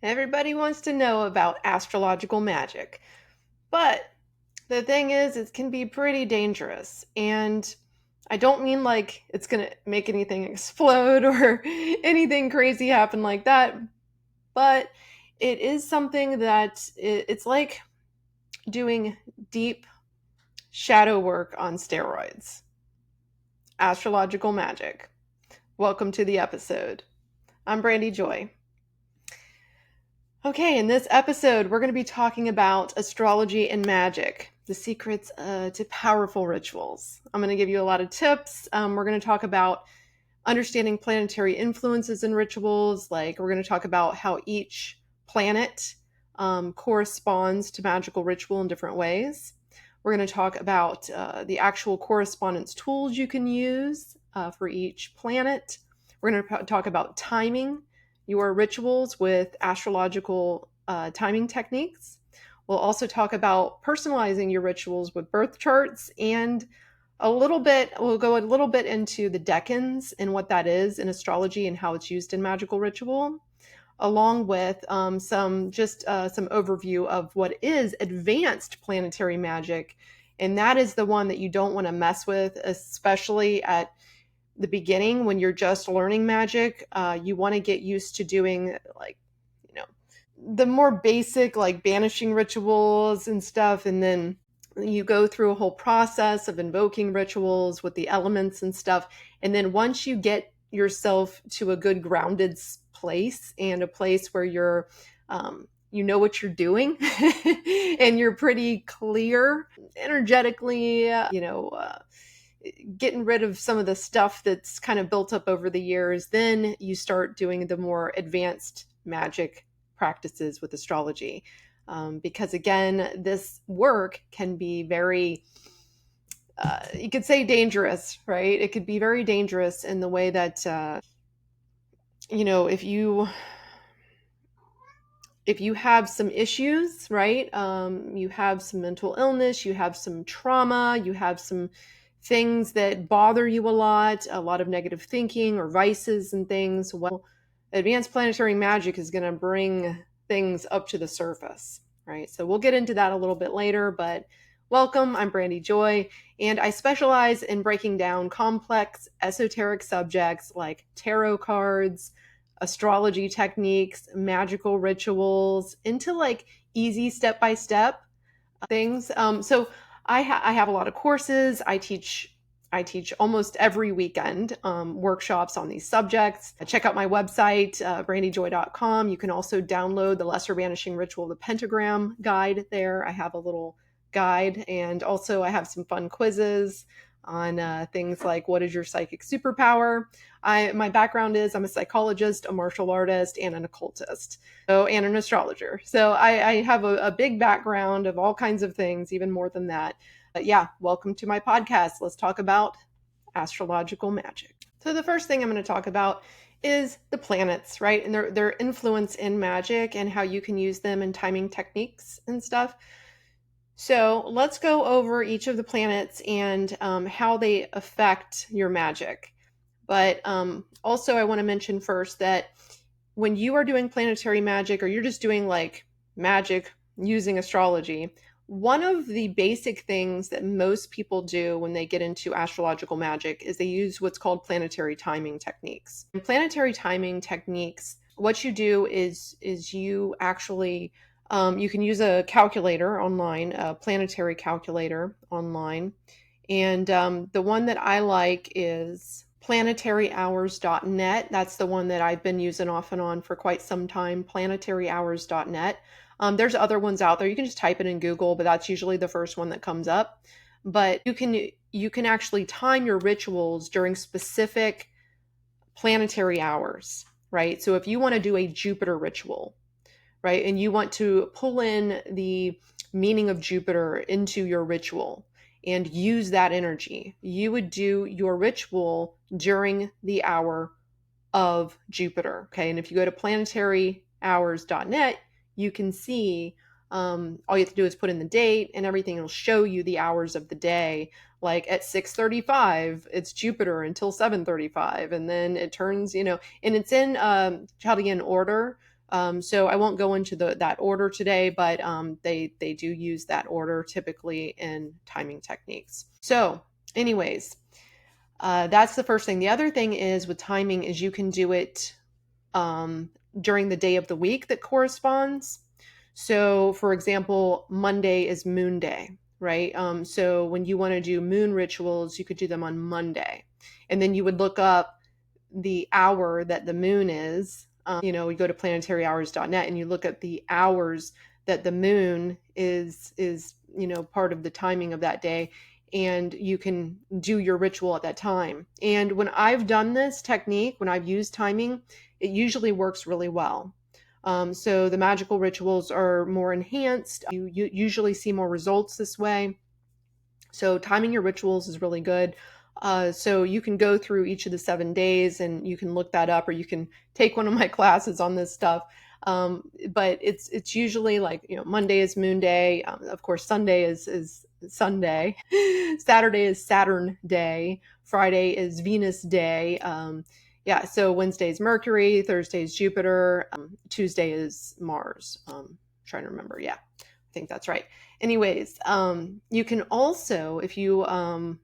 Everybody wants to know about astrological magic. But the thing is, it can be pretty dangerous. And I don't mean like it's going to make anything explode or anything crazy happen like that. But it is something that it's like doing deep shadow work on steroids. Astrological magic. Welcome to the episode. I'm Brandy Joy. Okay, in this episode, we're going to be talking about astrology and magic, the secrets to powerful rituals. I'm going to give you a lot of tips. We're going to talk about understanding planetary influences in rituals. Like, we're going to talk about how each planet corresponds to magical ritual in different ways. We're going to talk about the actual correspondence tools you can use for each planet. We're going to talk about timing your rituals with astrological timing techniques. We'll also talk about personalizing your rituals with birth charts, and we'll go a little bit into the decans and what that is in astrology and how it's used in magical ritual, along with some overview of what is advanced planetary magic. And that is the one that you don't want to mess with, especially at the beginning when you're just learning magic. You want to get used to doing the more basic like banishing rituals and stuff, and then you go through a whole process of invoking rituals with the elements and stuff. And then once you get yourself to a good grounded place and a place where you're you know what you're doing and you're pretty clear energetically, getting rid of some of the stuff that's kind of built up over the years, then you start doing the more advanced magic practices with astrology. Because again, this work can be very, you could say dangerous, right? It could be very dangerous in the way that, if you have some issues, right? You have some mental illness, you have some trauma, you have some things that bother you a lot of negative thinking or vices and things. Well, advanced planetary magic is going to bring things up to the surface, right? So we'll get into that a little bit later, but welcome. I'm Brandy Joy, and I specialize in breaking down complex esoteric subjects like tarot cards, astrology techniques, magical rituals into like easy step-by-step things. So I have a lot of courses. I teach almost every weekend workshops on these subjects. Check out my website, brandyjoy.com. You can also download the Lesser Banishing Ritual of the Pentagram guide there. I have a little guide, and also I have some fun quizzes on things like what is your psychic superpower. My background is I'm a psychologist, a martial artist, and an occultist, and an astrologer. So I have a big background of all kinds of things, even more than that. But yeah, welcome to my podcast. Let's talk about astrological magic. So the first thing I'm going to talk about is the planets, right? And their influence in magic and how you can use them in timing techniques and stuff. So let's go over each of the planets and how they affect your magic. But also I want to mention first that when you are doing planetary magic, or you're just doing like magic using astrology, one of the basic things that most people do when they get into astrological magic is they use what's called planetary timing techniques. In planetary timing techniques, what you do is you actually you can use a calculator online, a planetary calculator online. And the one that I like is planetaryhours.net. That's the one that I've been using off and on for quite some time, planetaryhours.net. There's other ones out there. You can just type it in Google, but that's usually the first one that comes up. But you can actually time your rituals during specific planetary hours, right? So if you want to do a Jupiter ritual, right, and you want to pull in the meaning of Jupiter into your ritual and use that energy, you would do your ritual during the hour of Jupiter. Okay. And if you go to planetaryhours.net, you can see all you have to do is put in the date and everything. It'll show you the hours of the day. Like at 6:35, it's Jupiter until 7:35. And then it turns, and it's in Chaldean order. So I won't go into that order today, but they do use that order typically in timing techniques. So anyways, that's the first thing. The other thing is with timing is you can do it during the day of the week that corresponds. So, for example, Monday is Moon Day, right? So when you want to do moon rituals, you could do them on Monday, and then you would look up the hour that the moon is. You go to planetaryhours.net and you look at the hours that the moon is part of the timing of that day, and you can do your ritual at that time. And when I've done this technique, when I've used timing, it usually works really well. So the magical rituals are more enhanced. You usually see more results this way. So timing your rituals is really good. So you can go through each of the 7 days and you can look that up, or you can take one of my classes on this stuff. But it's usually like, Monday is Moon Day. Of course, Sunday is Sunday. Saturday is Saturn Day. Friday is Venus Day. Yeah, so Wednesday is Mercury, Thursday is Jupiter, Tuesday is Mars. Trying to remember. Yeah, I think that's right. Anyways, you can also, if you want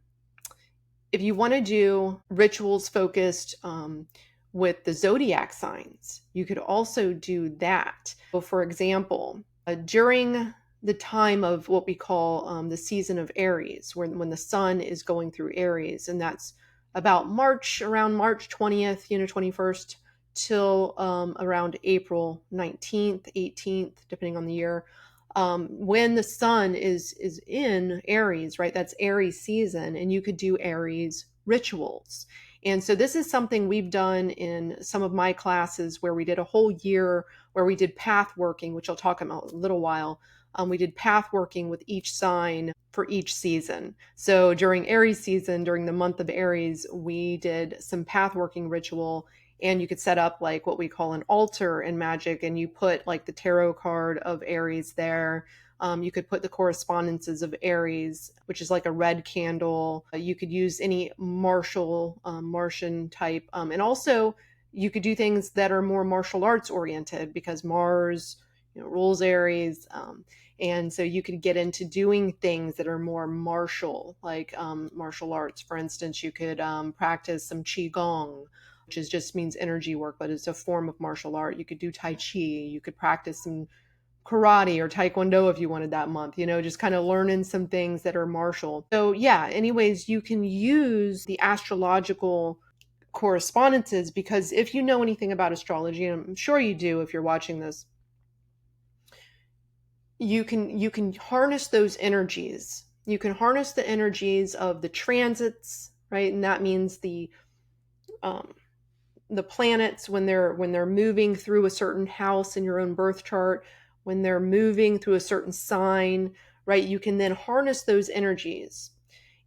to do rituals focused with the zodiac signs, you could also do that. So for example, during the time of what we call the season of Aries, when the sun is going through Aries, and that's about around March 20th, 21st, till around April 19th, 18th, depending on the year. When the sun is in Aries, right? That's Aries season, and you could do Aries rituals. And so this is something we've done in some of my classes where we did a whole year where we did path working, which I'll talk about in a little while. We did path working with each sign for each season. So during Aries season, during the month of Aries, we did some path working ritual, and you could set up like what we call an altar in Magic, and you put like the tarot card of Aries there. You could put the correspondences of Aries, which is like a red candle. You could use any Martian type. And also you could do things that are more martial arts oriented, because Mars, rules Aries. And so you could get into doing things that are more martial, like martial arts. For instance, you could practice some Qigong, which just means energy work, but it's a form of martial art. You could do Tai Chi. You could practice some karate or taekwondo if you wanted that month, just kind of learning some things that are martial. So yeah, anyways, you can use the astrological correspondences, because if you know anything about astrology, and I'm sure you do if you're watching this, you can harness those energies. You can harness the energies of the transits, right? And that means the planets when they're moving through a certain house in your own birth chart, when they're moving through a certain sign, right? You can then harness those energies.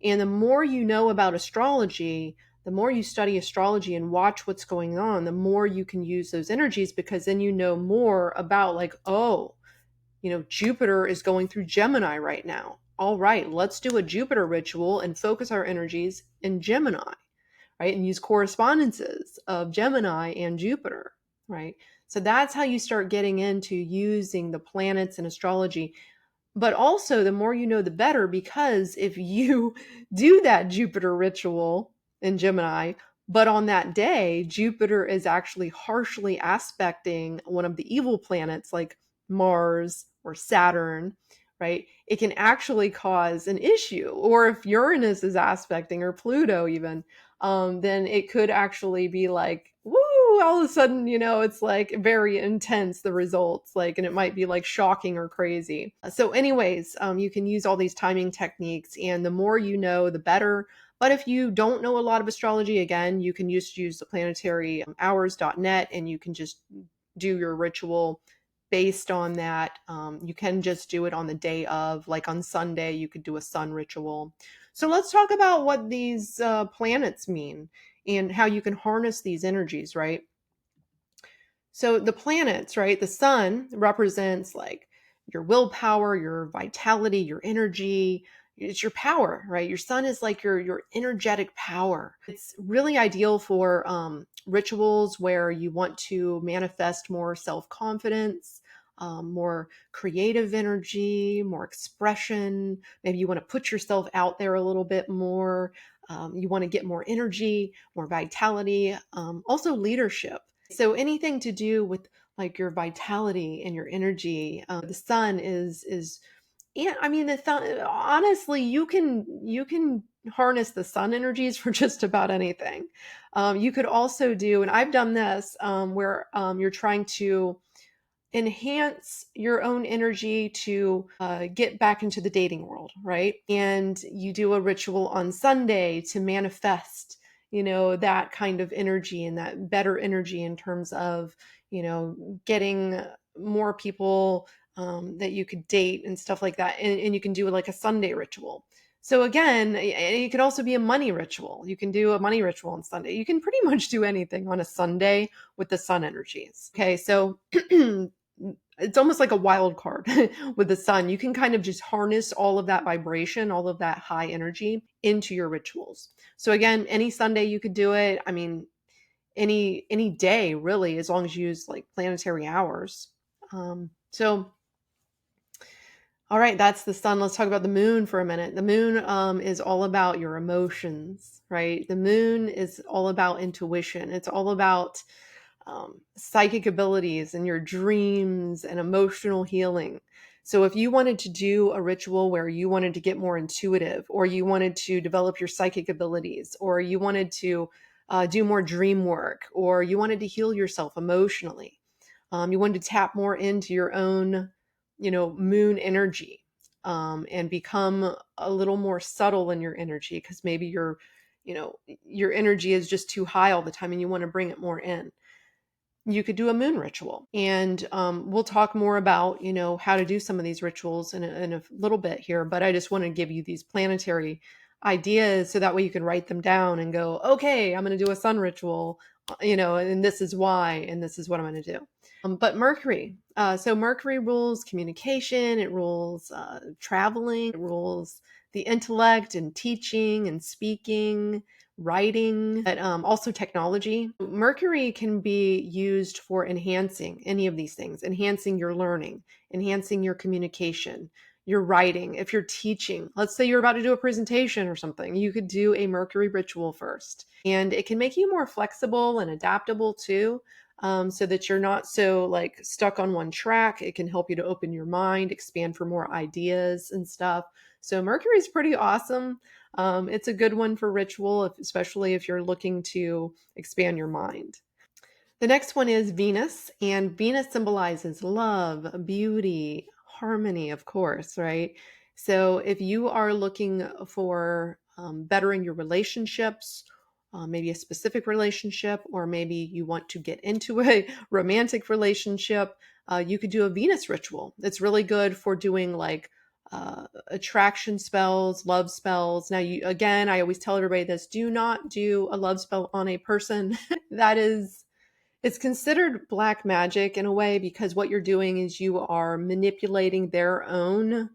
And the more you know about astrology, the more you study astrology and watch what's going on, the more you can use those energies, because then you know more about like, oh, Jupiter is going through Gemini right now. All right, let's do a Jupiter ritual and focus our energies in Gemini, right? And use correspondences of Gemini and Jupiter, right? So that's how you start getting into using the planets in astrology. But also, the more you know, the better, because if you do that Jupiter ritual in Gemini, but on that day, Jupiter is actually harshly aspecting one of the evil planets like Mars or Saturn, right? It can actually cause an issue. Or if Uranus is aspecting, or Pluto even, then it could actually be like, woo, all of a sudden, it's like very intense, the results, like, and it might be like shocking or crazy. So anyways, you can use all these timing techniques, and the more you know, the better. But if you don't know a lot of astrology, again, you can just use the planetaryhours.net, and you can just do your ritual based on that. You can just do it on the day of, like on Sunday, you could do a sun ritual. So let's talk about what these planets mean and how you can harness these energies, right? So the planets, right? The sun represents like your willpower, your vitality, your energy, it's your power, right? Your sun is like your energetic power. It's really ideal for rituals where you want to manifest more self-confidence, more creative energy, more expression. Maybe you want to put yourself out there a little bit more. You want to get more energy, more vitality, also leadership. So anything to do with like your vitality and your energy. The sun is yeah, I mean, honestly, you can harness the sun energies for just about anything. You could also do, and I've done this, where you're trying to enhance your own energy to get back into the dating world, right? And you do a ritual on Sunday to manifest, that kind of energy and that better energy in terms of, getting more people that you could date and stuff like that. And you can do like a Sunday ritual. So again, it could also be a money ritual. You can do a money ritual on Sunday. You can pretty much do anything on a Sunday with the sun energies. Okay, so it's almost like a wild card with the sun. You can kind of just harness all of that vibration, all of that high energy into your rituals. So again, any Sunday you could do it. I mean, any day really, as long as you use like planetary hours. So all right, that's the sun. Let's talk about the moon for a minute. The moon is all about your emotions, right? The moon is all about intuition. It's all about psychic abilities and your dreams and emotional healing. So if you wanted to do a ritual where you wanted to get more intuitive, or you wanted to develop your psychic abilities, or you wanted to do more dream work, or you wanted to heal yourself emotionally, you wanted to tap more into your own, moon energy, and become a little more subtle in your energy, because maybe your energy is just too high all the time and you want to bring it more in. You could do a moon ritual, and we'll talk more about how to do some of these rituals in a little bit here, but I just want to give you these planetary ideas so that way you can write them down and go, okay, I'm going to do a sun ritual, and this is why, and this is what I'm going to do. But Mercury, so Mercury rules communication, it rules traveling, it rules the intellect and teaching and speaking, writing, but also technology. Mercury can be used for enhancing any of these things, enhancing your learning, enhancing your communication, your writing. If you're teaching, let's say you're about to do a presentation or something, you could do a Mercury ritual first. And it can make you more flexible and adaptable too. So that you're not so like stuck on one track. It can help you to open your mind, expand for more ideas and stuff. So Mercury is pretty awesome. It's a good one for ritual, especially if you're looking to expand your mind. The next one is Venus, and Venus symbolizes love, beauty, harmony, of course, right? So if you are looking for bettering your relationships, maybe a specific relationship, or maybe you want to get into a romantic relationship, you could do a Venus ritual. It's really good for doing like attraction spells, love spells. Now, I always tell everybody this: do not do a love spell on a person. It's considered black magic in a way, because what you're doing is you are manipulating their own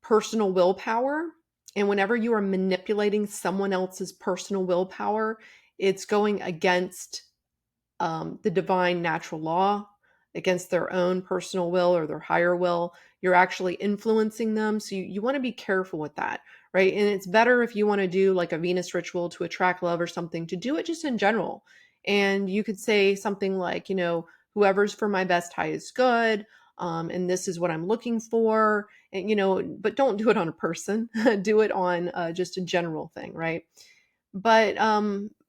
personal willpower. And whenever you are manipulating someone else's personal willpower, it's going against the divine natural law, against their own personal will or their higher will. You're actually influencing them. So you want to be careful with that, right? And it's better if you want to do like a Venus ritual to attract love or something, to do it just in general. And you could say something like, whoever's for my best highest good, and this is what I'm looking for. And, but don't do it on a person. Do it on just a general thing, right? But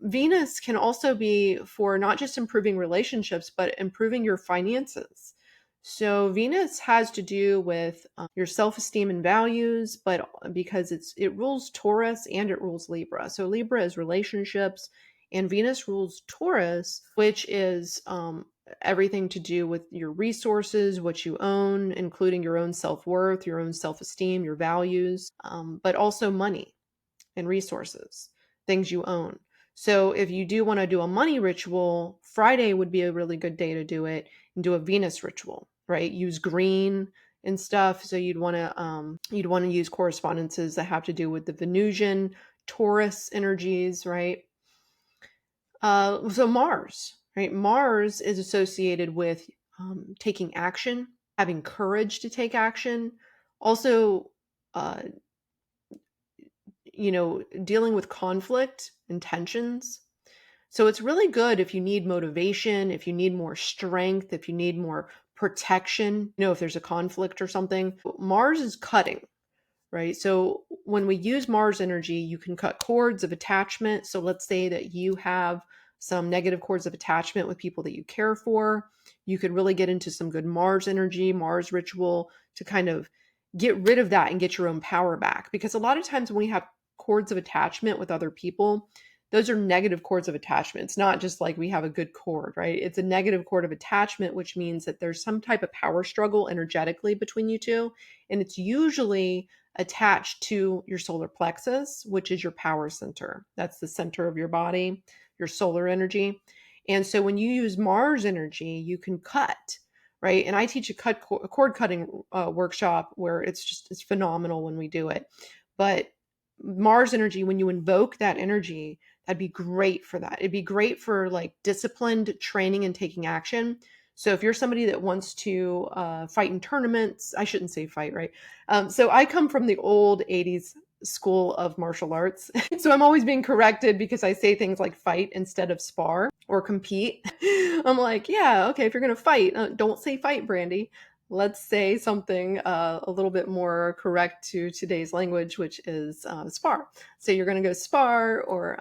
Venus can also be for not just improving relationships, but improving your finances. So Venus has to do with your self-esteem and values, but because it rules Taurus and it rules Libra. So Libra is relationships, and Venus rules Taurus, which is everything to do with your resources, what you own, including your own self-worth, your own self-esteem, your values, but also money and resources, things you own. So if you do want to do a money ritual, Friday would be a really good day to do it, and do a Venus ritual, right? Use green. and stuff. So you'd want to use correspondences that have to do with the Venusian, Taurus energies, right? So Mars, right? Mars is associated with taking action, having courage to take action, also, uh, dealing with conflict and tensions. So it's really good if you need motivation, if you need more strength, if you need more protection, if there's a conflict or something. Mars is cutting, right? So when we use Mars energy, you can cut cords of attachment. So let's say that you have some negative cords of attachment with people that you care for. You could really get into some good Mars energy, Mars ritual to kind of get rid of that and get your own power back. Because a lot of times when we have cords of attachment with other people, those are negative cords of attachment. It's not just like we have a good cord, right? It's a negative cord of attachment, which means that there's some type of power struggle energetically between you two. And it's usually attached to your solar plexus, which is your power center. That's the center of your body, your solar energy. And so when you use Mars energy, you can cut, right? And I teach a cord cutting workshop where it's phenomenal when we do it. But Mars energy, when you invoke that energy, that'd be great for that. It'd be great for like disciplined training and taking action. So if you're somebody that wants to fight in tournaments, I shouldn't say fight, right? So I come from the old 80s school of martial arts. So I'm always being corrected because I say things like fight instead of spar or compete. I'm like, yeah, okay, if you're going to fight, don't say fight, Brandy. Let's say something a little bit more correct to today's language, which is spar. So you're going to go spar or,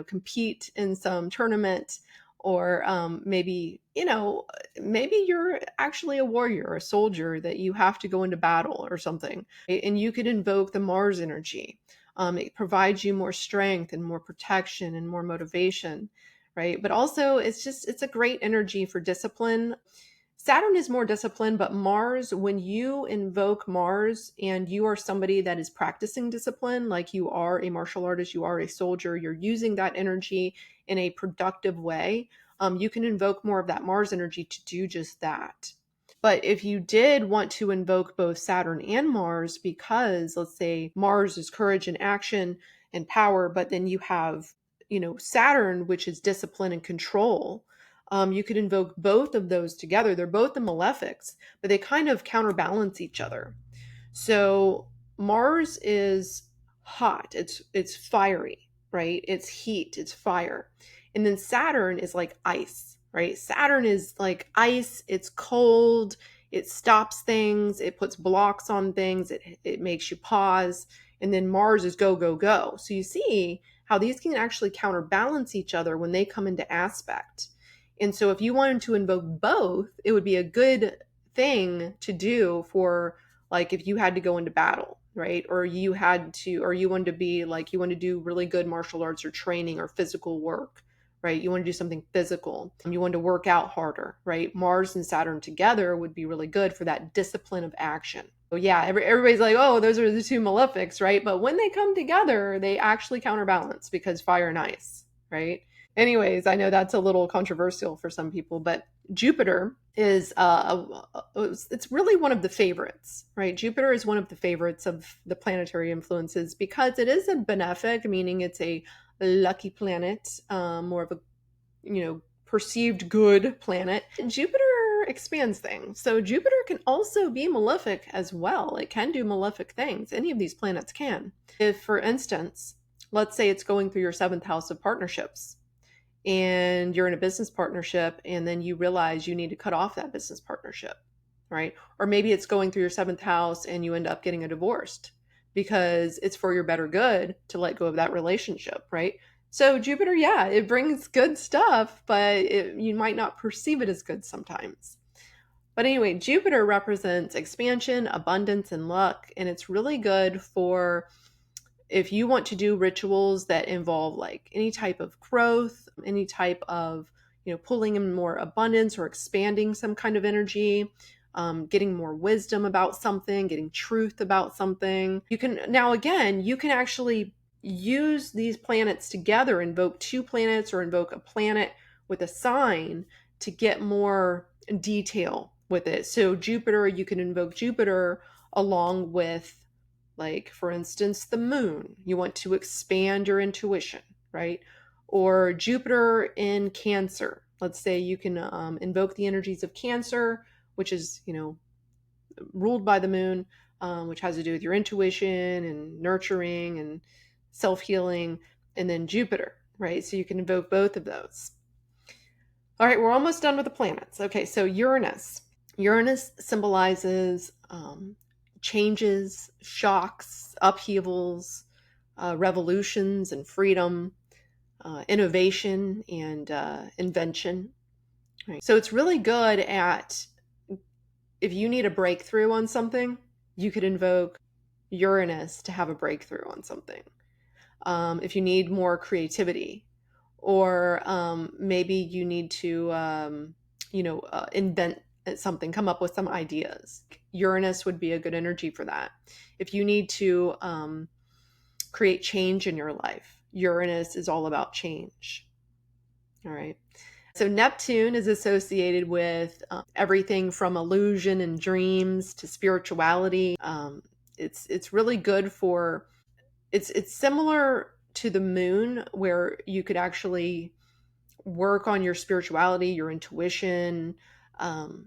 compete in some tournament, or maybe you're actually a warrior, a soldier that you have to go into battle or something. And you could invoke the Mars energy. It provides you more strength and more protection and more motivation, right? But also it's a great energy for discipline. Saturn is more discipline, but Mars, when you invoke Mars and you are somebody that is practicing discipline, like you are a martial artist, you are a soldier, you're using that energy in a productive way, you can invoke more of that Mars energy to do just that. But if you did want to invoke both Saturn and Mars, because let's say Mars is courage and action and power, but then you have, Saturn, which is discipline and control, you could invoke both of those together. They're both the malefics, but they kind of counterbalance each other. So Mars is hot. It's fiery, right? It's heat, it's fire. And then Saturn is like ice, right? Saturn is like ice, it's cold, it stops things, it puts blocks on things, it makes you pause. And then Mars is go, go, go. So you see how these can actually counterbalance each other when they come into aspect. And so if you wanted to invoke both, it would be a good thing to do for like if you had to go into battle, right? Or you wanted to be like, you want to do really good martial arts or training or physical work, right? You want to do something physical. You want to work out harder, right? Mars and Saturn together would be really good for that discipline of action. So yeah, everybody's like, oh, those are the two malefics, right? But when they come together, they actually counterbalance because fire and ice, right? Anyways, I know that's a little controversial for some people, but Jupiter is it's really one of the favorites, right? Jupiter is one of the favorites of the planetary influences because it is a benefic, meaning it's a lucky planet, more of a perceived good planet. Jupiter expands things, so Jupiter can also be malefic as well. It can do malefic things. Any of these planets can. If, for instance, let's say it's going through your seventh house of partnerships and you're in a business partnership and then you realize you need to cut off that business partnership, right? Or maybe it's going through your seventh house and you end up getting a divorce because it's for your better good to let go of that relationship, right? So Jupiter, yeah, it brings good stuff, but you might not perceive it as good sometimes. But anyway, Jupiter represents expansion, abundance, and luck, and it's really good for if you want to do rituals that involve like any type of growth, any type of, pulling in more abundance or expanding some kind of energy, getting more wisdom about something, getting truth about something. You can actually use these planets together, invoke two planets or invoke a planet with a sign to get more detail with it. So Jupiter, you can invoke Jupiter along with, like, for instance, the moon. You want to expand your intuition, right? Or Jupiter in Cancer. Let's say you can invoke the energies of Cancer, which is, ruled by the moon, which has to do with your intuition and nurturing and self-healing, and then Jupiter, right? So you can invoke both of those. All right, we're almost done with the planets. Okay, so Uranus. Uranus symbolizes changes, shocks, upheavals, revolutions and freedom, innovation and invention. Right. So it's really good at, if you need a breakthrough on something, you could invoke Uranus to have a breakthrough on something. If you need more creativity, or maybe you need to, invent something, come up with some ideas. Uranus would be a good energy for that. If you need to create change in your life, Uranus is all about change. All right. So Neptune is associated with everything from illusion and dreams to spirituality. It's really good for, it's similar to the moon, where you could actually work on your spirituality, your intuition,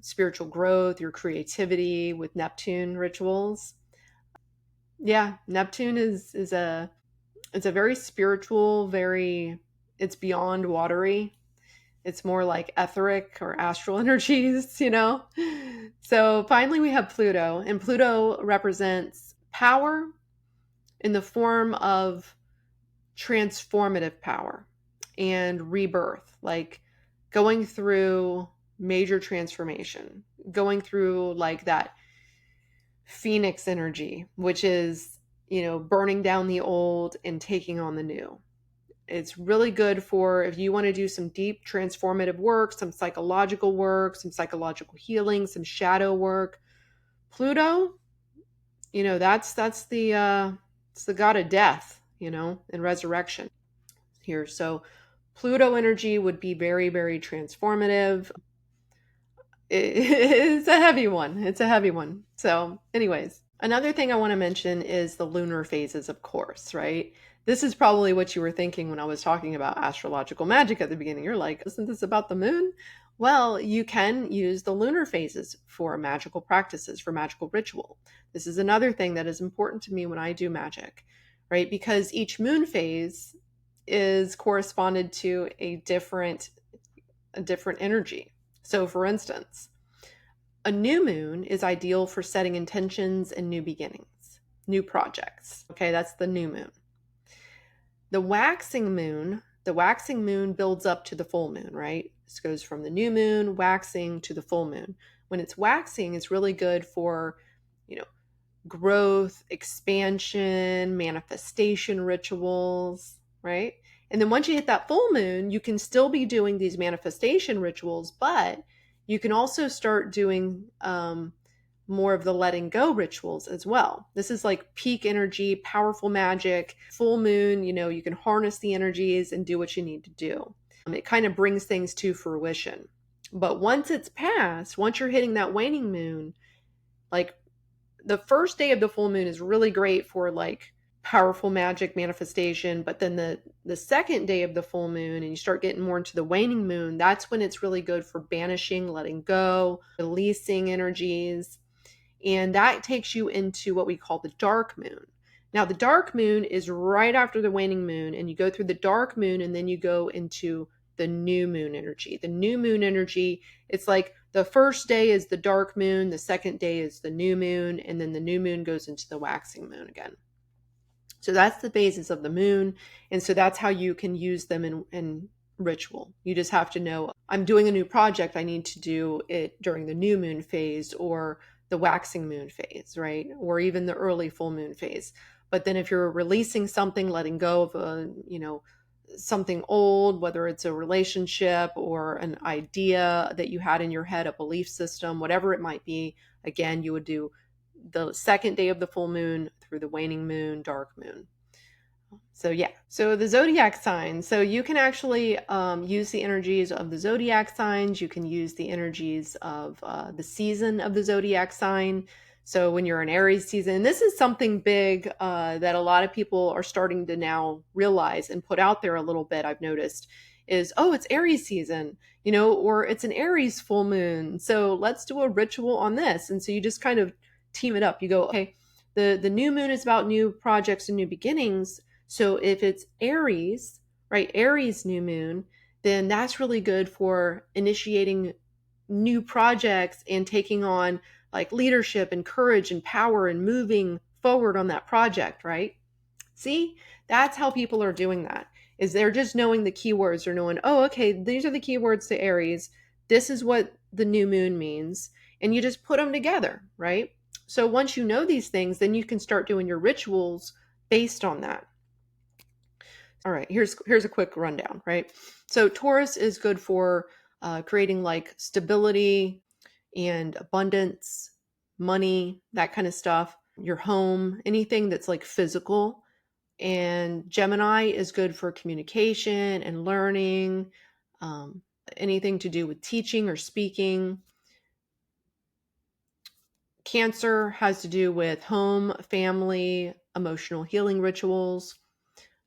spiritual growth, your creativity with Neptune rituals. Yeah, Neptune is it's a very spiritual, it's beyond watery. It's more like etheric or astral energies. So finally we have Pluto, and Pluto represents power in the form of transformative power and rebirth, like going through major transformation, going through like that phoenix energy, which is, burning down the old and taking on the new. It's really good for if you want to do some deep transformative work, some psychological work, some psychological healing, some shadow work. Pluto, that's it's the god of death, and resurrection here. So Pluto energy would be very, very transformative. It's a heavy one. It's a heavy one. So, anyways, another thing I want to mention is the lunar phases, of course, right? This is probably what you were thinking when I was talking about astrological magic at the beginning. You're like, isn't this about the moon? Well, you can use the lunar phases for magical practices, for magical ritual. This is another thing that is important to me when I do magic, right? Because each moon phase is corresponded to a different energy. So, for instance, a new moon is ideal for setting intentions and new beginnings, new projects. Okay, that's the new moon. The waxing moon builds up to the full moon, right? This goes from the new moon, waxing, to the full moon. When it's waxing, it's really good for, growth, expansion, manifestation rituals, right? And then once you hit that full moon, you can still be doing these manifestation rituals, but you can also start doing more of the letting go rituals as well. This is like peak energy, powerful magic, full moon, you can harness the energies and do what you need to do. It kind of brings things to fruition. But once it's passed, once you're hitting that waning moon, like the first day of the full moon is really great for like powerful magic manifestation, but then the second day of the full moon and you start getting more into the waning moon, that's when it's really good for banishing, letting go, releasing energies. And that takes you into what we call the dark moon. Now, the dark moon is right after the waning moon, and you go through the dark moon and then you go into the new moon energy. The new moon energy, it's like the first day is the dark moon, the second day is the new moon, and then the new moon goes into the waxing moon again. So that's the phases of the moon. And so that's how you can use them in ritual. You just have to know, I'm doing a new project, I need to do it during the new moon phase or the waxing moon phase, right? Or even the early full moon phase. But then if you're releasing something, letting go of something old, whether it's a relationship or an idea that you had in your head, a belief system, whatever it might be, again, you would do the second day of the full moon through the waning moon, dark moon. So yeah, so the zodiac signs. So you can actually use the energies of the zodiac signs. You can use the energies of the season of the zodiac sign. So when you're in Aries season, and this is something big that a lot of people are starting to now realize and put out there a little bit, I've noticed, is, oh, it's Aries season, or it's an Aries full moon. So let's do a ritual on this. And so you just kind of team it up. You go, okay, the new moon is about new projects and new beginnings. So if it's Aries, right, Aries new moon, then that's really good for initiating new projects and taking on like leadership and courage and power and moving forward on that project, right? See, that's how people are doing that. Is they're just knowing the keywords. They're knowing, oh, okay, these are the keywords to Aries. This is what the new moon means. And you just put them together, right? So once you know these things, then you can start doing your rituals based on that. All right, here's a quick rundown, right? So Taurus is good for creating like stability and abundance, money, that kind of stuff, your home, anything that's like physical. And Gemini is good for communication and learning, um, anything to do with teaching or speaking. Cancer has to do with home, family, emotional healing rituals.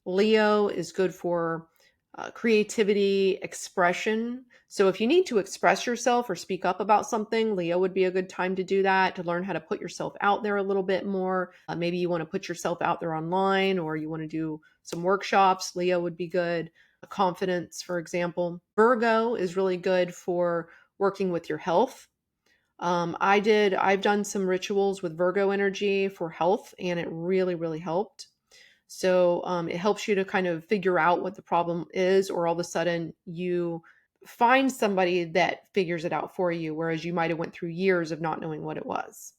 Leo is good for creativity, expression. So if you need to express yourself or speak up about something, Leo would be a good time to do that, to learn how to put yourself out there a little bit more. Maybe you want to put yourself out there online, or you want to do some workshops. Leo would be good. Confidence, for example. Virgo is really good for working with your health. I've done some rituals with Virgo energy for health, and it really, really helped. So it helps you to kind of figure out what the problem is, or all of a sudden you find somebody that figures it out for you, whereas you might have went through years of not knowing what it was.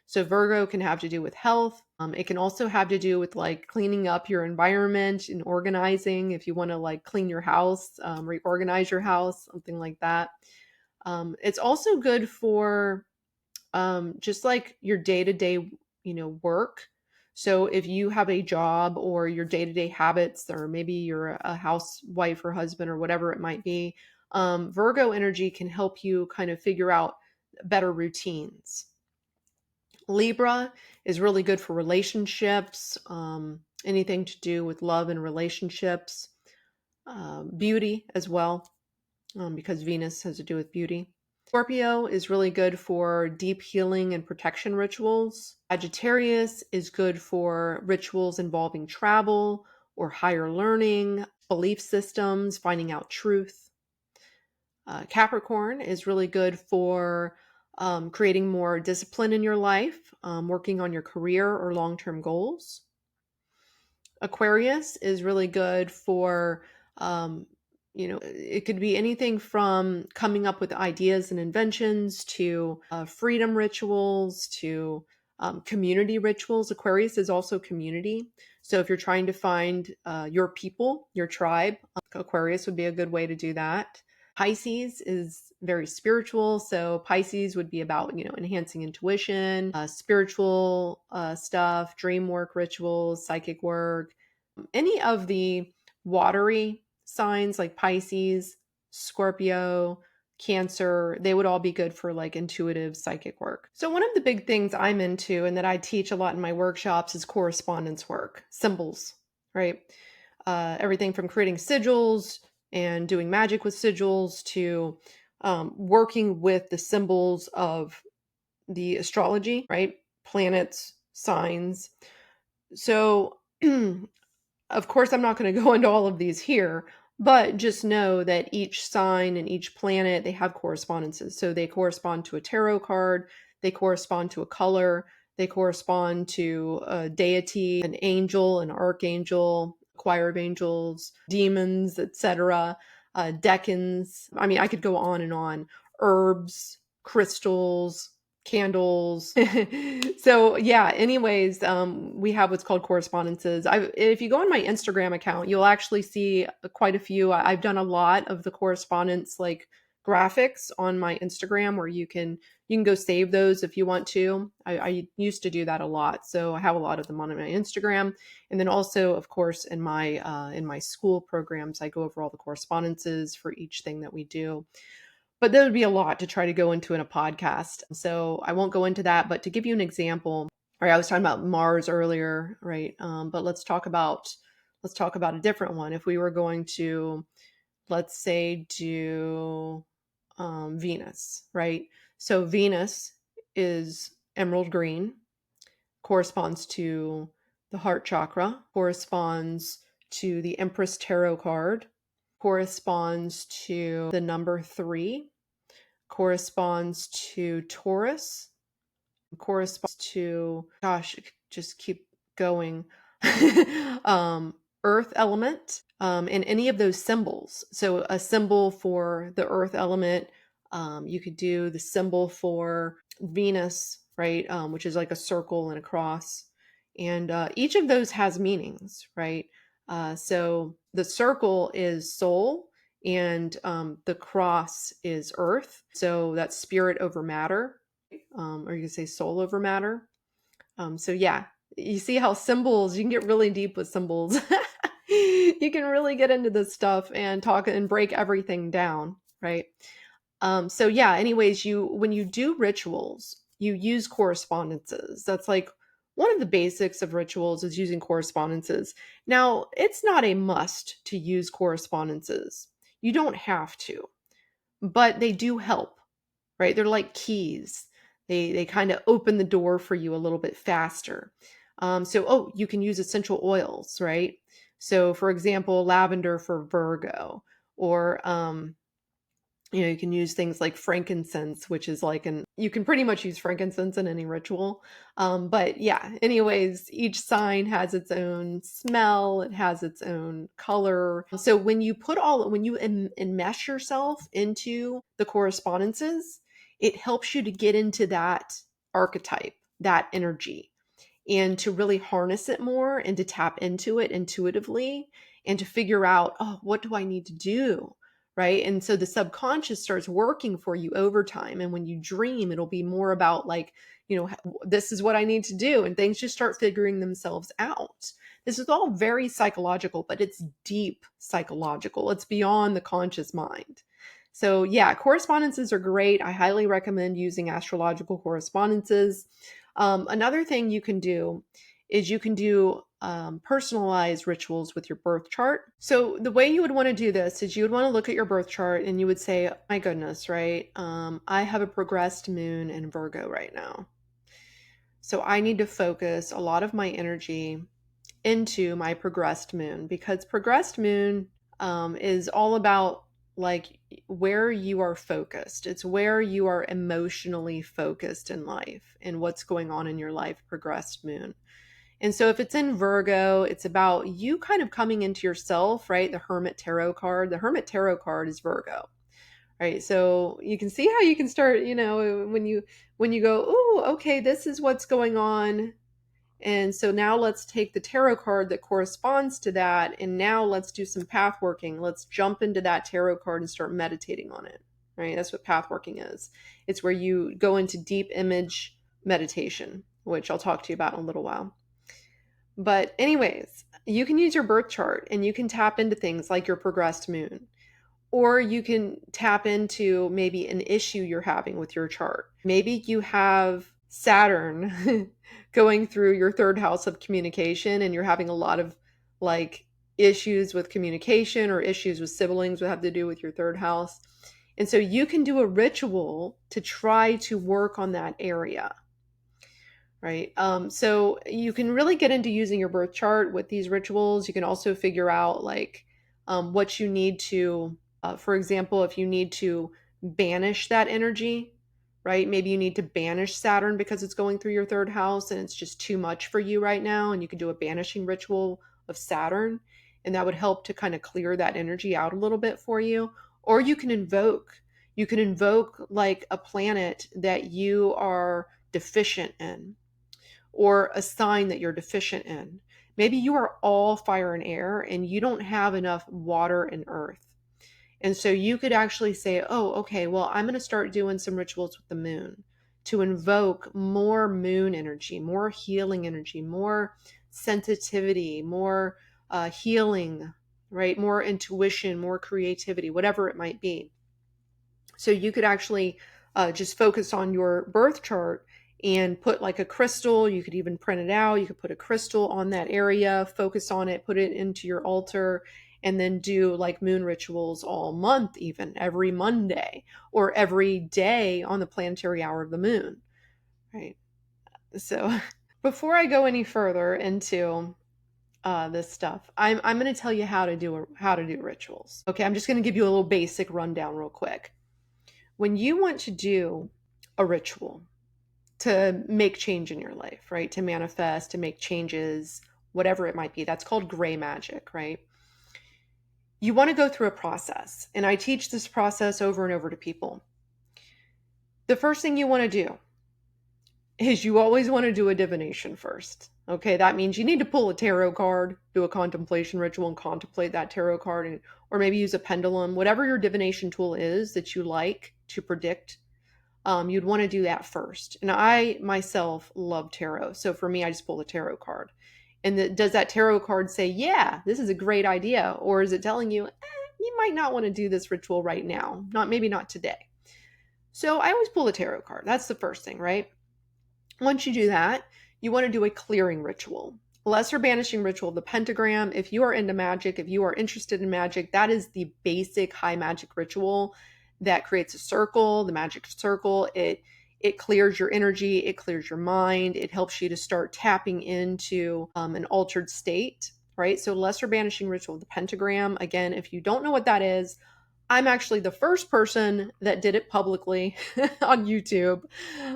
So Virgo can have to do with health. It can also have to do with like cleaning up your environment and organizing. If you want to like clean your house, reorganize your house, something like that. It's also good for just like your day-to-day, work. So if you have a job or your day-to-day habits, or maybe you're a housewife or husband or whatever it might be, Virgo energy can help you kind of figure out better routines. Libra is really good for relationships, anything to do with love and relationships, beauty as well, because Venus has to do with beauty. Scorpio is really good for deep healing and protection rituals. Sagittarius is good for rituals involving travel or higher learning, belief systems, finding out truth. Capricorn is really good for creating more discipline in your life, working on your career or long-term goals. Aquarius is really good for, it could be anything from coming up with ideas and inventions to freedom rituals to community rituals. Aquarius is also community. So if you're trying to find your people, your tribe, Aquarius would be a good way to do that. Pisces is very spiritual. So Pisces would be about, enhancing intuition, spiritual stuff, dream work rituals, psychic work. Any of the watery signs like Pisces, Scorpio, Cancer, they would all be good for like intuitive psychic work. So one of the big things I'm into and that I teach a lot in my workshops is correspondence work, symbols, right? Everything from creating sigils and doing magic with sigils to working with the symbols of the astrology, right? Planets, signs. So, of course, I'm not going to go into all of these here, but just know that each sign and each planet, they have correspondences. So they correspond to a tarot card, they correspond to a color, they correspond to a deity, an angel, an archangel, choir of angels, demons, etc., decans. I mean, I could go on and on. Herbs, crystals, candles. So yeah, anyways, we have what's called correspondences. If you go on my Instagram account, you'll actually see quite a few. I've done a lot of the correspondence, like graphics on my Instagram where you can go save those if you want to. I used to do that a lot, so I have a lot of them on my Instagram. And then also, of course, in my school programs, I go over all the correspondences for each thing that we do. But there would be a lot to try to go into in a podcast, so I won't go into that. But to give you an example, right, I was talking about Mars earlier, right? But let's talk about a different one. If we were going to, let's say, do Venus, right? So Venus is emerald green, corresponds to the heart chakra, corresponds to the Empress Tarot card, corresponds to the number 3, corresponds to Taurus, corresponds to, gosh, just keep going, earth element, and any of those symbols. So a symbol for the earth element, you could do the symbol for Venus, right, which is like a circle and a cross. And each of those has meanings, right? So the circle is soul, and the cross is earth. So that's spirit over matter, or you could say soul over matter. So yeah, you see how symbols, you can get really deep with symbols. You can really get into this stuff and talk and break everything down, right? So yeah, anyways, when you do rituals, you use correspondences. That's like one of the basics of rituals is using correspondences. Now, it's not a must to use correspondences. You don't have to, but they do help, right? They're like keys. They kind of open the door for you a little bit faster. So you can use essential oils, right? So for example, lavender for Virgo, or you can use things like frankincense, which is like you can pretty much use frankincense in any ritual. But yeah, anyways, each sign has its own smell, it has its own color. So when you enmesh yourself into the correspondences, it helps you to get into that archetype, that energy, and to really harness it more and to tap into it intuitively and to figure out, oh, what do I need to do? Right. And so the subconscious starts working for you over time. And when you dream, it'll be more about like, this is what I need to do. And things just start figuring themselves out. This is all very psychological, but it's deep psychological. It's beyond the conscious mind. So yeah, correspondences are great. I highly recommend using astrological correspondences. Another thing you can do is you can do personalized rituals with your birth chart. So the way you would want to do this is you would want to look at your birth chart and you would say, my goodness, right? I have a progressed moon in Virgo right now. So I need to focus a lot of my energy into my progressed moon, because progressed moon is all about like where you are focused. It's where you are emotionally focused in life and what's going on in your life, progressed moon. And so if it's in Virgo, it's about you kind of coming into yourself, right? The Hermit Tarot card. The Hermit Tarot card is Virgo, right? So you can see how you can start, when you go, oh, okay, this is what's going on. And so now let's take the tarot card that corresponds to that, and now let's do some path working. Let's jump into that tarot card and start meditating on it, right? That's what path working is. It's where you go into deep image meditation, which I'll talk to you about in a little while. But anyways, you can use your birth chart and you can tap into things like your progressed moon. Or you can tap into maybe an issue you're having with your chart. Maybe you have Saturn going through your third house of communication and you're having a lot of like issues with communication or issues with siblings that have to do with your third house. And so you can do a ritual to try to work on that area, right? So you can really get into using your birth chart with these rituals. You can also figure out like what you need to for example, if you need to banish that energy, right? Maybe you need to banish Saturn because it's going through your third house and it's just too much for you right now. And you can do a banishing ritual of Saturn, and that would help to kind of clear that energy out a little bit for you. Or you can invoke like a planet that you are deficient in, or a sign that you're deficient in. Maybe you are all fire and air and you don't have enough water and earth. And so you could actually say, oh, okay, well, I'm going to start doing some rituals with the moon to invoke more moon energy, more healing energy, more sensitivity, more healing, right? More intuition, more creativity, whatever it might be. So you could actually just focus on your birth chart and put like a crystal. You could even print it out. You could put a crystal on that area, focus on it, put it into your altar, and then do like moon rituals all month, even every Monday or every day on the planetary hour of the moon, right? So before I go any further into this stuff, I'm going to tell you how to do rituals. Okay, I'm just going to give you a little basic rundown real quick. When you want to do a ritual to make change in your life, right? To manifest, to make changes, whatever it might be, that's called gray magic, right? You want to go through a process. And I teach this process over and over to people. The first thing you want to do is you always want to do a divination first. Okay, that means you need to pull a tarot card, do a contemplation ritual and contemplate that tarot card, or maybe use a pendulum, whatever your divination tool is that you like to predict. You'd want to do that first. And I myself love tarot. So for me, I just pull the tarot card. And does that tarot card say, yeah, this is a great idea? Or is it telling you, you might not want to do this ritual right now, maybe not today? So I always pull the tarot card. That's the first thing, right? Once you do that, you want to do a clearing ritual. Lesser banishing ritual, the pentagram. If you are into magic, if you are interested in magic, that is the basic high magic ritual that creates a circle, the magic circle. It clears your energy, it clears your mind, it helps you to start tapping into an altered state, right? So lesser banishing ritual, the pentagram. Again, if you don't know what that is, I'm actually the first person that did it publicly on YouTube.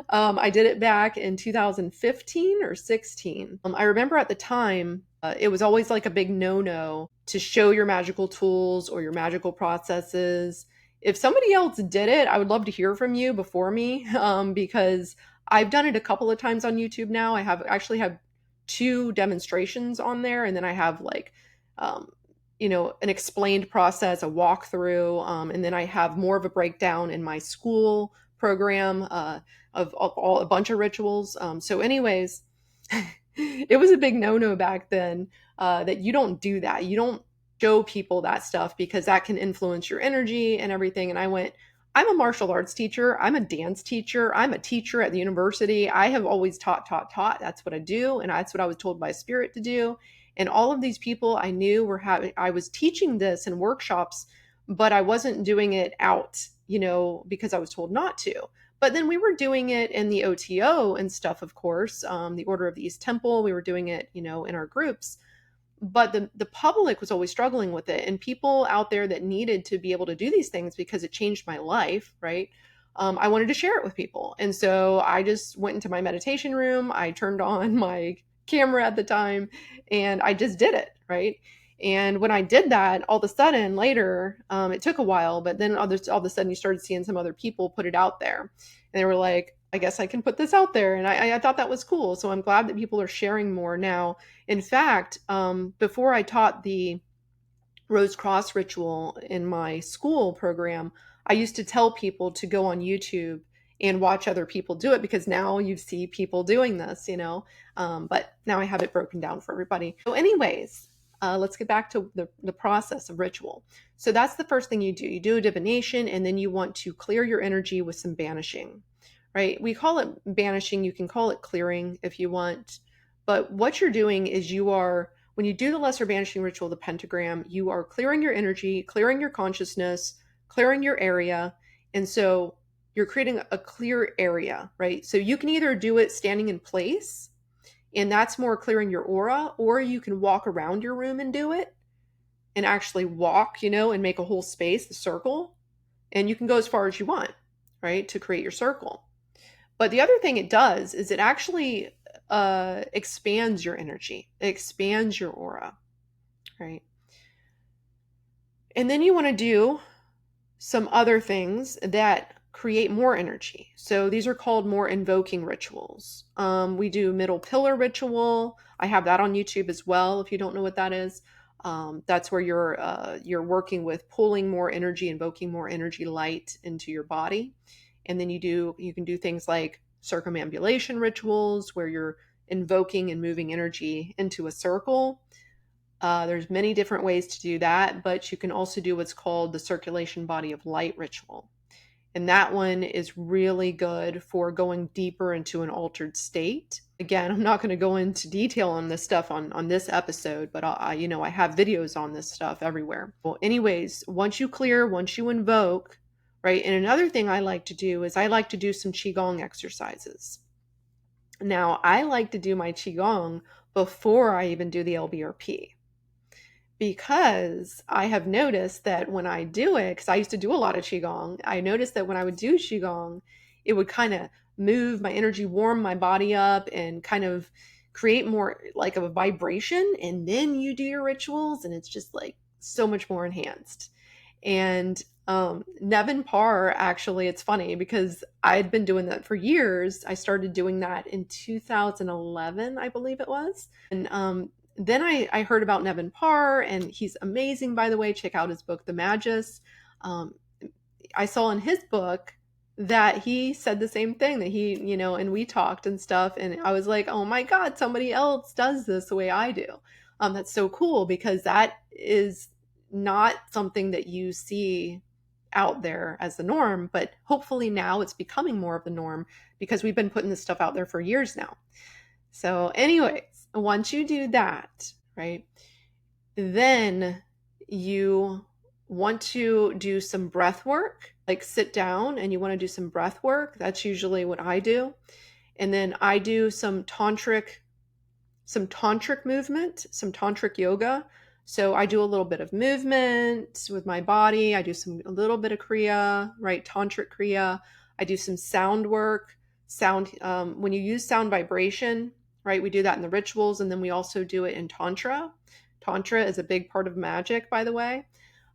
I did it back in 2015 or 16. I remember at the time, it was always like a big no-no to show your magical tools or your magical processes. If somebody else did it, I would love to hear from you before me, because I've done it a couple of times on YouTube now. I have 2 demonstrations on there, and then I have like an explained process, a walkthrough, and then I have more of a breakdown in my school program of all a bunch of rituals. So anyways, it was a big no-no back then that you don't do that. You don't show people that stuff because that can influence your energy and everything. And I went, I'm a martial arts teacher. I'm a dance teacher. I'm a teacher at the university. I have always taught. That's what I do. And that's what I was told by spirit to do. And all of these people I knew I was teaching this in workshops, but I wasn't doing it out, because I was told not to. But then we were doing it in the OTO and stuff, of course, the Order of the East Temple. We were doing it, in our groups. But the public was always struggling with it. And people out there that needed to be able to do these things because it changed my life, right? I wanted to share it with people. And so I just went into my meditation room. I turned on my camera at the time and I just did it, right? And when I did that, all of a sudden later, it took a while, but then all of a sudden you started seeing some other people put it out there. And they were like, I guess I can put this out there. And I thought that was cool. So I'm glad that people are sharing more now. In fact, before I taught the Rose Cross ritual in my school program, I used to tell people to go on YouTube and watch other people do it because now you see people doing this, but now I have it broken down for everybody. So anyways, let's get back to the process of ritual. So that's the first thing you do. You do a divination, and then you want to clear your energy with some banishing, right? We call it banishing. You can call it clearing if you want. But what you're doing is when you do the lesser banishing ritual, the pentagram, you are clearing your energy, clearing your consciousness, clearing your area. And so you're creating a clear area, right? So you can either do it standing in place, and that's more clearing your aura, or you can walk around your room and do it and actually walk, and make a whole space, the circle. And you can go as far as you want, right, to create your circle. But the other thing it does is it actually expands your energy. It expands your aura, right? And then you want to do some other things that create more energy. So these are called more invoking rituals. We do middle pillar ritual. I have that on YouTube as well, if you don't know what that is. That's where you're working with pulling more energy, invoking more energy light into your body. And then you can do things like circumambulation rituals where you're invoking and moving energy into a circle. There's many different ways to do that, but you can also do what's called the circulation body of light ritual. And that one is really good for going deeper into an altered state. Again, I'm not going to go into detail on this stuff on this episode, but I have videos on this stuff everywhere. Well, anyways, once you invoke, right? And another thing I like to do is I like to do some Qigong exercises. Now, I like to do my Qigong before I even do the LBRP, because I have noticed that when I do it, because I used to do a lot of Qigong, I noticed that when I would do Qigong, it would kind of move my energy, warm my body up, and kind of create more like of a vibration. And then you do your rituals, and it's just like so much more enhanced. And Nevin Parr, actually, it's funny because I'd been doing that for years. I started doing that in 2011, I believe it was. And then I heard about Nevin Parr, and he's amazing, by the way. Check out his book, The Magus. Um, I saw in his book that he said the same thing, that and we talked and stuff. And I was like, oh my God, somebody else does this the way I do. That's so cool, because that is not something that you see out there as the norm, but hopefully now it's becoming more of the norm because we've been putting this stuff out there for years now. So anyways, once you do that, right, then you want to do some breath work, like sit down and you want to do some breath work. That's usually what I do. And then I do some tantric movement, some tantric yoga. So I do a little bit of movement with my body. I do a little bit of kriya, right? Tantric kriya. I do some sound work. When you use sound vibration, right? We do that in the rituals, and then we also do it in Tantra. Tantra is a big part of magic, by the way.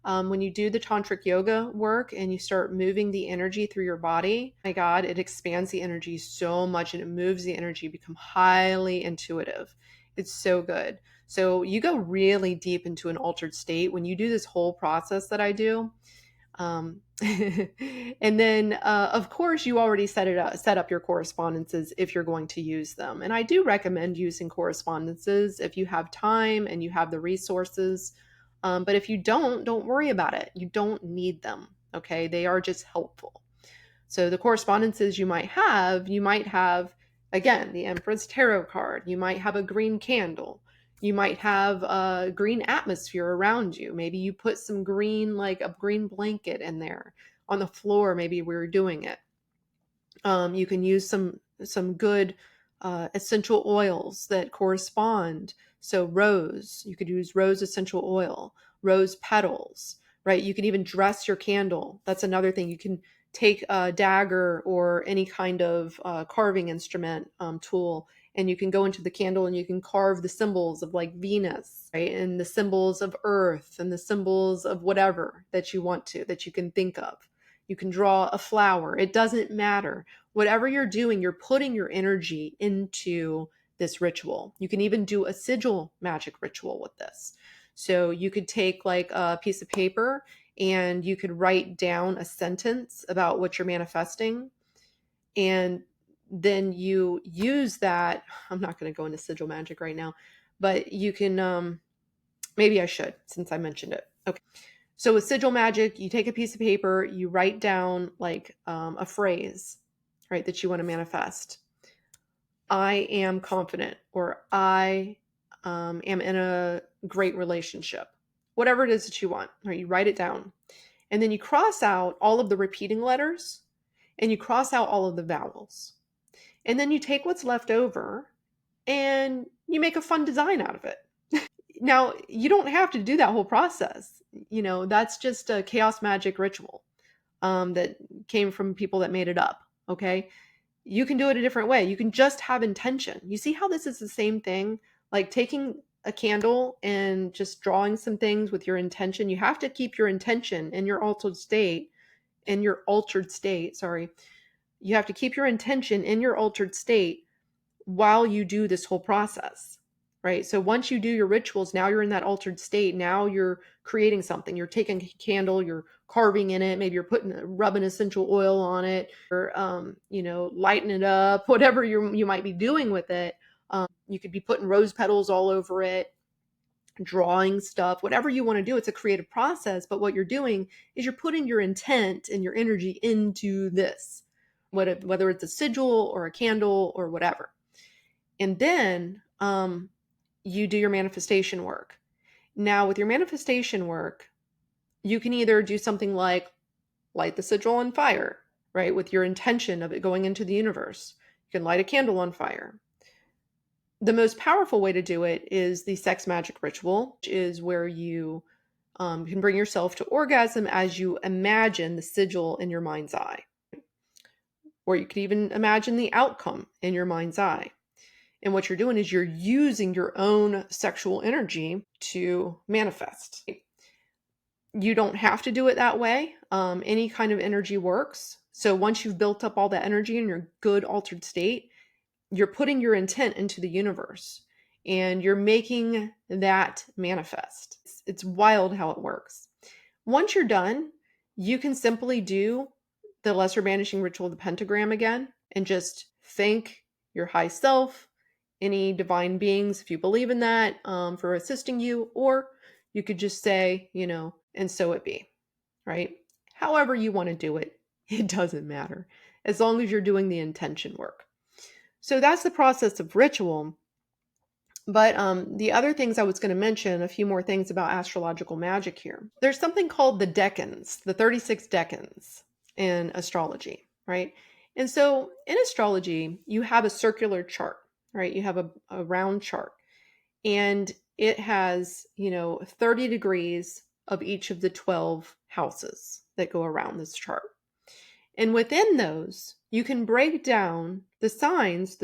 When you do the tantric yoga work and you start moving the energy through your body, my God, it expands the energy so much, and it moves the energy, become highly intuitive. It's so good. So you go really deep into an altered state when you do this whole process that I do. And then, of course, you already set up your correspondences if you're going to use them. And I do recommend using correspondences if you have time and you have the resources. But if you don't worry about it. You don't need them. Okay. They are just helpful. So the correspondences you might have, again, the Empress Tarot card. You might have a green candle. You might have a green atmosphere around you. Maybe you put some green, like a green blanket in there on the floor, maybe we were doing it. You can use some good essential oils that correspond. So rose, you could use rose essential oil, rose petals, right? You can even dress your candle. That's another thing. You can take a dagger or any kind of carving instrument tool, and you can go into the candle and you can carve the symbols of like Venus, right? And the symbols of Earth and the symbols of whatever that you want to, that you can think of. You can draw a flower. It doesn't matter. Whatever you're doing, you're putting your energy into this ritual. You can even do a sigil magic ritual with this. So you could take like a piece of paper and you could write down a sentence about what you're manifesting. And then you use that. I'm not going to go into sigil magic right now, but you can, maybe I should, since I mentioned it. Okay. So with sigil magic, you take a piece of paper, you write down like a phrase, right, that you want to manifest. I am confident, or I am in a great relationship. Whatever it is that you want, right? You write it down. And then you cross out all of the repeating letters and you cross out all of the vowels. And then you take what's left over and you make a fun design out of it. Now, you don't have to do that whole process. That's just a chaos magic ritual that came from people that made it up. Okay. You can do it a different way. You can just have intention. You see how this is the same thing? Like taking a candle and just drawing some things with your intention. You have to keep your intention in your altered state, sorry. You have to keep your intention in your altered state while you do this whole process, right? So once you do your rituals, now you're in that altered state. Now you're creating something. You're taking a candle, you're carving in it. Maybe you're rubbing essential oil on it, or lighting it up. Whatever you might be doing with it. You could be putting rose petals all over it, drawing stuff, whatever you want to do. It's a creative process, but what you're doing is you're putting your intent and your energy into this, whether it's a sigil or a candle or whatever. And then you do your manifestation work. Now, with your manifestation work, you can either do something like light the sigil on fire, right, with your intention of it going into the universe. You can light a candle on fire. The most powerful way to do it is the sex magic ritual, which is where you can bring yourself to orgasm as you imagine the sigil in your mind's eye. Or you could even imagine the outcome in your mind's eye. And what you're doing is you're using your own sexual energy to manifest. You don't have to do it that way. Any kind of energy works. So once you've built up all that energy in your good altered state, you're putting your intent into the universe and you're making that manifest. It's wild how it works. Once you're done, you can simply do the lesser banishing ritual of the pentagram again and just thank your high self, any divine beings, if you believe in that, for assisting you, or you could just say, and so it be, right? However you want to do it, it doesn't matter, as long as you're doing the intention work. So that's the process of ritual. But the other things I was going to mention, a few more things about astrological magic here. There's something called the decans, the 36 decans in astrology, right? And so in astrology, you have a circular chart, right? You have a round chart, and it has, 30 degrees of each of the 12 houses that go around this chart. And within those, you can break down the signs,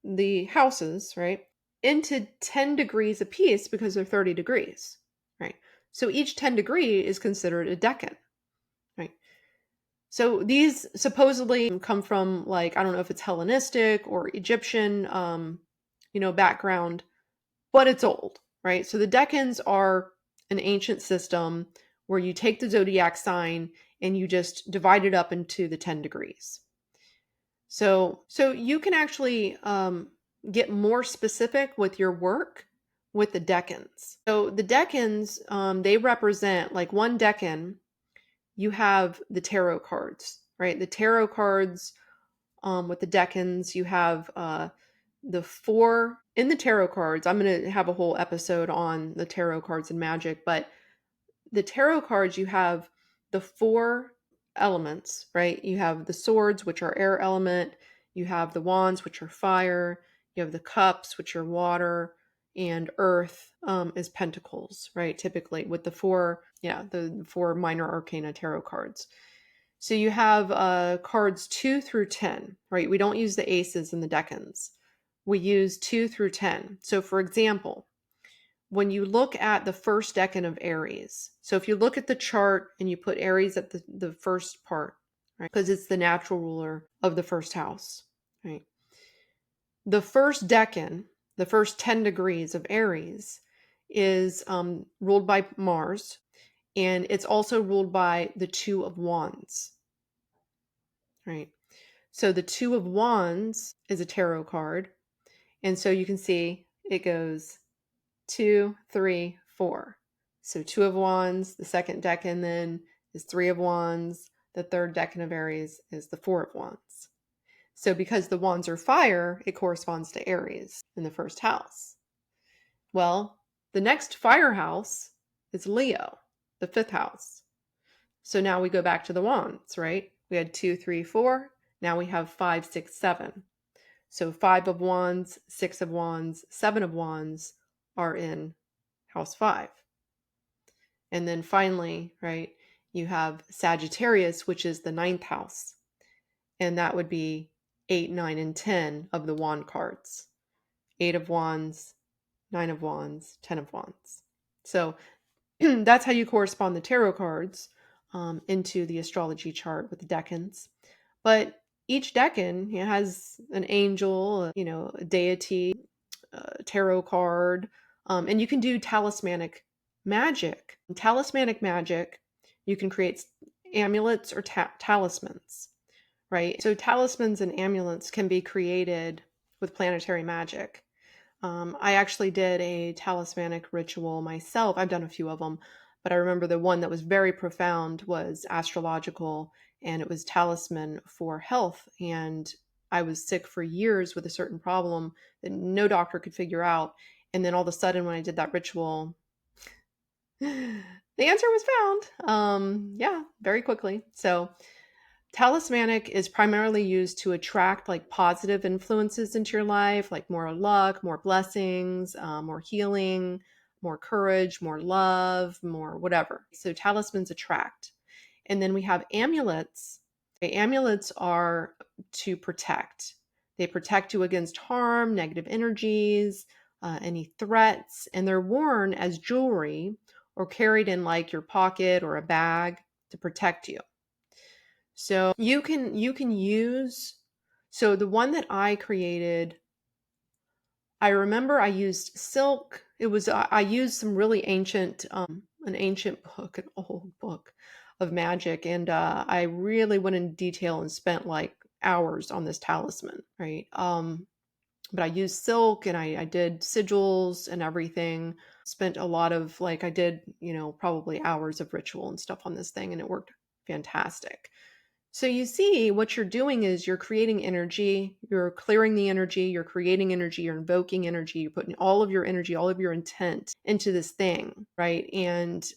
the houses, right, into 10 degrees apiece because they're 30 degrees, right? So each 10 degree is considered a decan, right? So these supposedly come from, like, I don't know if it's Hellenistic or Egyptian, background, but it's old, right? So the decans are an ancient system where you take the zodiac sign and you just divide it up into the 10 degrees. So you can actually get more specific with your work with the decans. So the decans, they represent, like, one decan, you have the tarot cards, right? The tarot cards with the decans, you have the 4 in the tarot cards. I'm going to have a whole episode on the tarot cards and magic, but the tarot cards, you have the 4 elements, right? You have the swords, which are air element. You have the wands, which are fire. You have the cups, which are water, and earth is pentacles, right? Typically with the 4 minor arcana tarot cards. So you have cards 2 through 10, right? We don't use the aces and the decans. We use 2 through 10. So for example, when you look at the first decan of Aries, so if you look at the chart and you put Aries at the first part, right, because it's the natural ruler of the first house, right? The first decan, the first 10 degrees of Aries, is ruled by Mars, and it's also ruled by the 2 of Wands, right? So the 2 of Wands is a tarot card, and so you can see it goes 2, 3, 4. So 2 of Wands, the second decan then is 3 of Wands, the third decan of Aries is the 4 of Wands. So because the wands are fire, it corresponds to Aries in the first house. Well, the next fire house is Leo, the 5th house. So now we go back to the wands, right? We had 2, 3, 4. Now we have 5, 6, 7. So 5 of Wands, 6 of Wands, 7 of Wands are in house 5. And then finally, right, you have Sagittarius, which is the 9th house. And that would be 8, 9, and 10 of the wand cards. 8 of Wands, 9 of Wands, 10 of Wands. So that's how you correspond the tarot cards into the astrology chart with the decans. But each decan has an angel, a deity, tarot card, and you can do talismanic magic. In talismanic magic, you can create amulets or talismans, right? So talismans and amulets can be created with planetary magic. I actually did a talismanic ritual myself. I've done a few of them, but I remember the one that was very profound was astrological, and it was talisman for health. And I was sick for years with a certain problem that no doctor could figure out. And then all of a sudden, when I did that ritual, the answer was found. Yeah, very quickly. So talismanic is primarily used to attract like positive influences into your life, like more luck, more blessings, more healing, more courage, more love, more whatever. So talismans attract. And then we have amulets. Okay, amulets are to protect. They protect you against harm, negative energies, any threats, and they're worn as jewelry or carried in like your pocket or a bag to protect you. So you can use, so the one that I created, I remember I used silk. It was I used some really ancient an ancient book, an old book of magic, and I really went in detail and spent like hours on this talisman, right? But I used silk, and I did sigils and everything. Spent a lot of like, I did, probably hours of ritual and stuff on this thing, and it worked fantastic. So you see, what you're doing is you're creating energy, you're clearing the energy, you're creating energy, you're invoking energy, you're putting all of your energy, all of your intent into this thing, right? And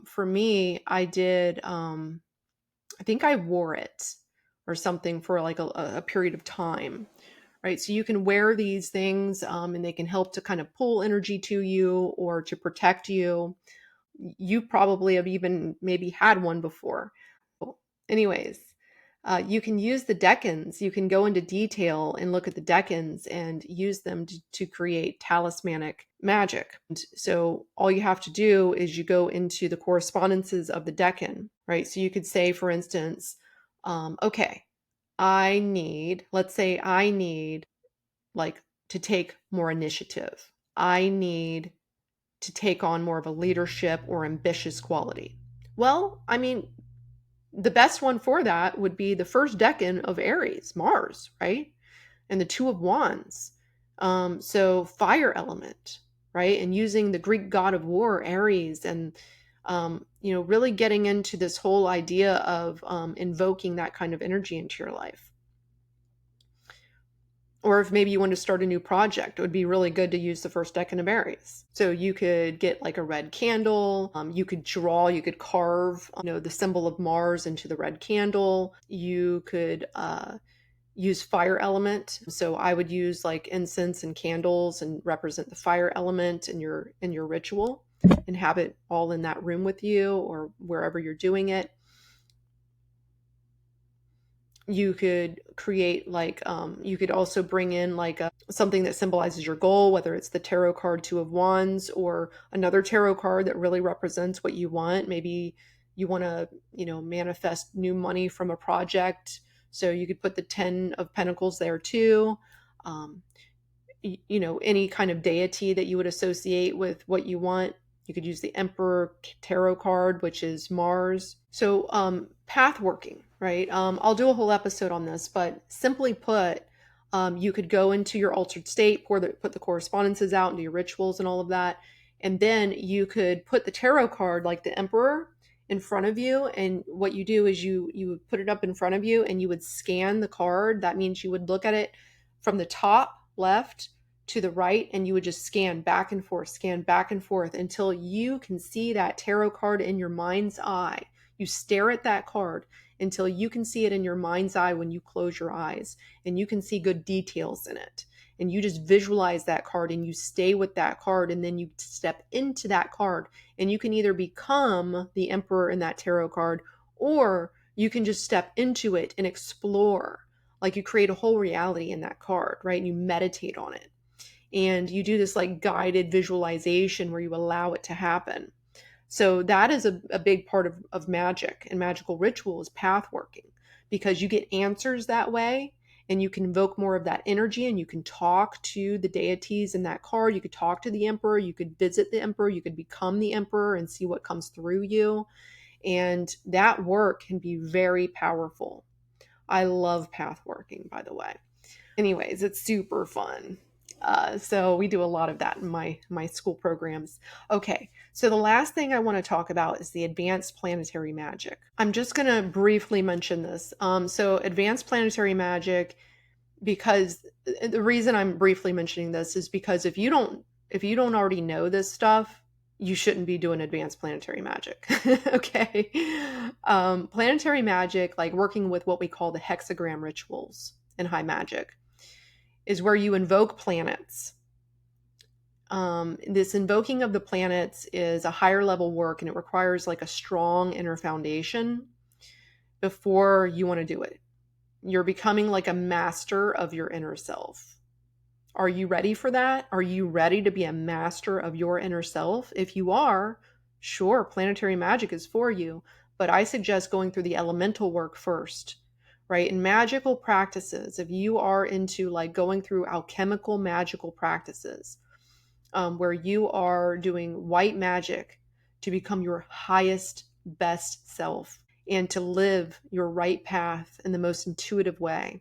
for me, I did, I think I wore it or something for like a period of time, right? So you can wear these things, and they can help to kind of pull energy to you or to protect you. You probably have even maybe had one before. Anyways, you can use the decans. You can go into detail and look at the decans and use them to create talismanic magic. And so all you have to do is you go into the correspondences of the decan, right? So you could say, for instance, okay, let's say I need like to take more initiative. I need to take on more of a leadership or ambitious quality. Well, I mean, the best one for that would be the first decan of Aries, Mars, right? And the Two of Wands. So fire element, right? And using the Greek god of war, Aries, and really getting into this whole idea of invoking that kind of energy into your life. Or if maybe you want to start a new project, it would be really good to use the first decan of Aries. So you could get like a red candle. You could draw, you could carve, the symbol of Mars into the red candle. You could use fire element. So I would use like incense and candles and represent the fire element in your ritual and have it all in that room with you or wherever you're doing it. You could create like you could also bring in like something that symbolizes your goal, whether it's the tarot card Two of Wands or another tarot card that really represents what you want. Maybe you want to manifest new money from a project, so you could put the 10 of Pentacles there too. Any kind of deity that you would associate with what you want. You could use the Emperor tarot card, which is Mars. So path working, right? I'll do a whole episode on this, but simply put, you could go into your altered state, put the correspondences out into your rituals and all of that. And then you could put the tarot card, like the Emperor, in front of you. And what you do is you would put it up in front of you and you would scan the card. That means you would look at it from the top left to the right, and you would just scan back and forth until you can see that tarot card in your mind's eye. You stare at that card until you can see it in your mind's eye when you close your eyes, and you can see good details in it. And you just visualize that card and you stay with that card, and then you step into that card, and you can either become the Emperor in that tarot card, or you can just step into it and explore. Like you create a whole reality in that card, right? And you meditate on it. And you do this like guided visualization where you allow it to happen. So that is a big part of magic and magical ritual is path working, because you get answers that way. and you can invoke more of that energy, and you can talk to the deities in that card. You could talk to the emperor, you could visit the emperor, you could become the emperor and see what comes through you. And that work can be very powerful. I love path working, by the way. Anyways, it's super fun. So we do a lot of that in my school programs. Okay, so the last thing I want to talk about is the advanced planetary magic. I'm just going to briefly mention this. So advanced planetary magic, because the reason I'm briefly mentioning this is because if you don't already know this stuff, you shouldn't be doing advanced planetary magic. Okay. Planetary magic, like working with what we call the hexagram rituals in high magic, is where you invoke planets. This invoking of the planets is a higher level work, and it requires like a strong inner foundation before you want to do it. You're becoming like a master of your inner self. Are you ready for that? Are you ready to be a master of your inner self? If you are, sure, planetary magic is for you, but I suggest going through the elemental work first, right? In magical practices, if you are into like going through alchemical magical practices, where you are doing white magic to become your highest, best self and to live your right path in the most intuitive way,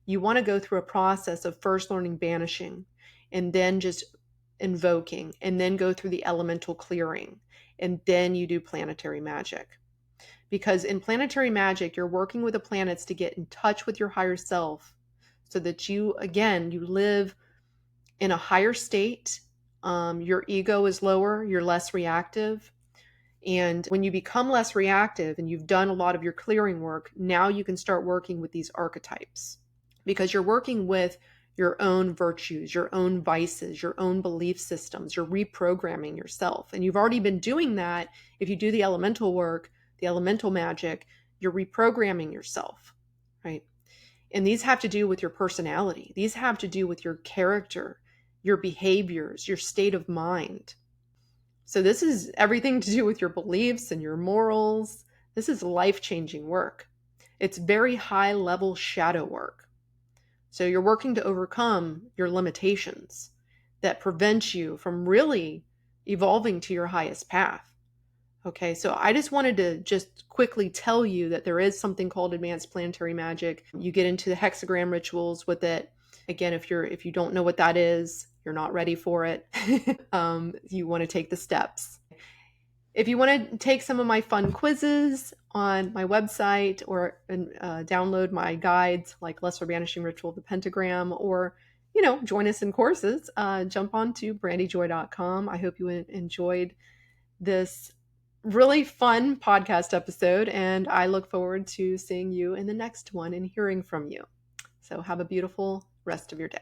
you want to go through a process of first learning banishing, and then just invoking, and then go through the elemental clearing, and then you do planetary magic. Because in planetary magic, you're working with the planets to get in touch with your higher self so that you live in a higher state. Your ego is lower, you're less reactive. And when you become less reactive and you've done a lot of your clearing work, now you can start working with these archetypes, because you're working with your own virtues, your own vices, your own belief systems. You're reprogramming yourself. And you've already been doing that. If you do the elemental work, the elemental magic, you're reprogramming yourself, right? And these have to do with your personality. These have to do with your character, your behaviors, your state of mind. So this is everything to do with your beliefs and your morals. This is life-changing work. It's very high-level shadow work. So you're working to overcome your limitations that prevent you from really evolving to your highest path. Okay, so I just wanted to just quickly tell you that there is something called advanced planetary magic. You get into the hexagram rituals with it. Again, if you don't know what that is, you're not ready for it. You want to take the steps. If you want to take some of my fun quizzes on my website, or download my guides like Lesser Banishing Ritual of the Pentagram, or join us in courses, jump on to brandyjoy.com. I hope you enjoyed this really fun podcast episode, and I look forward to seeing you in the next one and hearing from you. So have a beautiful rest of your day.